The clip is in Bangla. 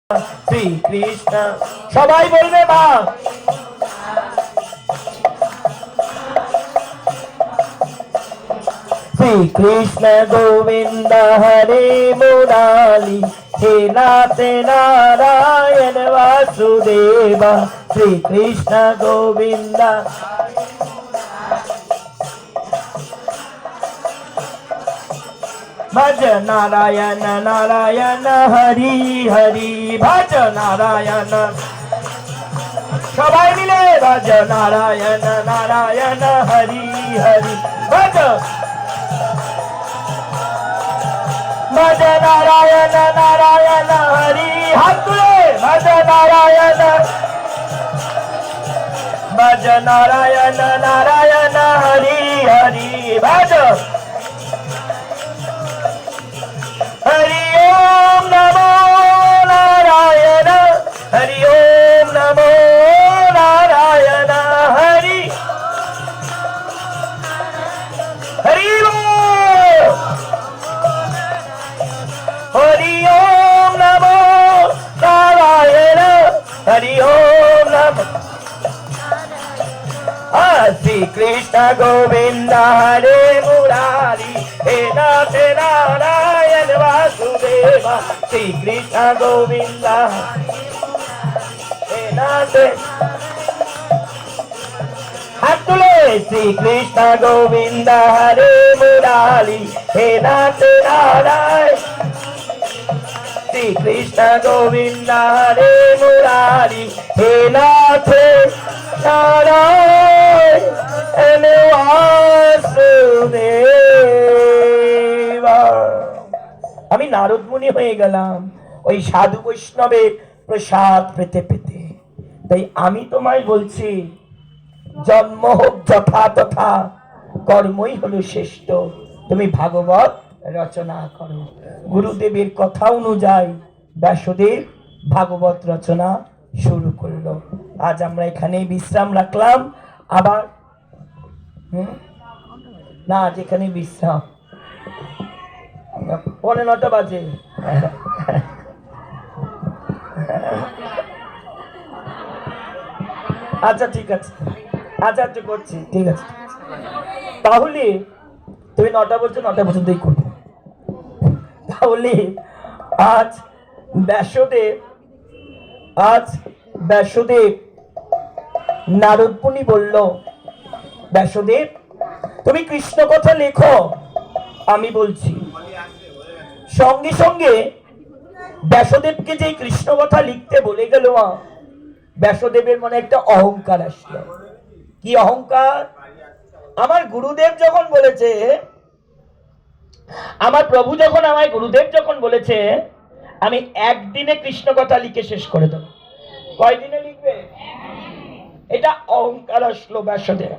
শ্রীকৃষ্ণ সবাই বলবে মা শ্রীকৃষ্ণ গোবিন্দ হরে মুরালি হে নাথ নারায়ণ বাসুদেবা শ্রীকৃষ্ণ গোবিন্দ भज नारायण नारायण हरि हरि भज नारायण सबाई मिले भज नारायण नारायण हरि हरि भज भज नारायण नारायण हरि हाथ तुले भज नारायण नारायण हरि हरि भज हरि ओम नमो नारायण हरि ओम नमो नारायण हरि हरि हरि ओम नमो नारायण हरि ओम नमो श्री कृष्ण गोविंद हरे मुरारी हे नाथ नारायण वासुदेवा श्री कृष्ण गोविंद हे नाथ हाथ तुले श्री कृष्ण गोविंद हरे मुरारी हे नाथ नारायण श्री कृष्ण गोविंद हरे मुरारी हे नाथ नारायण वासुदेवा আমি নারদ মুনি হয়ে গেলাম ওই সাধু বৈষ্ণবের প্রসাদ পেতে পেতে। তাই আমি তোমায় বলছি জন্ম হোক যথা তথা কর্মই হলো শ্রেষ্ঠ। তুমি ভাগবত রচনা করো। গুরুদেবের কথা অনুযায়ী ব্যাসদেব ভাগবত রচনা শুরু করলো। আজ আমরা এখানেই বিশ্রাম রাখলাম। আবার না যেখানে বিশ্রাম 9:45 বাজে। আচ্ছা ঠিক আছে, আচ্ছা আচ্ছা করছি, ঠিক আছে। তাহলে তুমি 9টা বলছো, 9টা পর্যন্তই করবো। তাহলে আজ ব্যাসদেব নারদ মুনি বলল, ব্যাসদেব তুমি কৃষ্ণ কথা লেখো। আমি বলছি সঙ্গে সঙ্গে ব্যাসদেবকে যে কৃষ্ণ কথা লিখতে বলে গেল, ব্যাসদেবের মনে একটা অহংকার আসলো। কি অহংকার? আমার গুরুদেব যখন বলেছে, আমার প্রভু যখন আমায় গুরুদেব যখন বলেছে আমি একদিনে কৃষ্ণ কথা লিখে শেষ করে দেব, কয়দিনে লিখবে? এটা অহংকার আসলো ব্যাসদেব।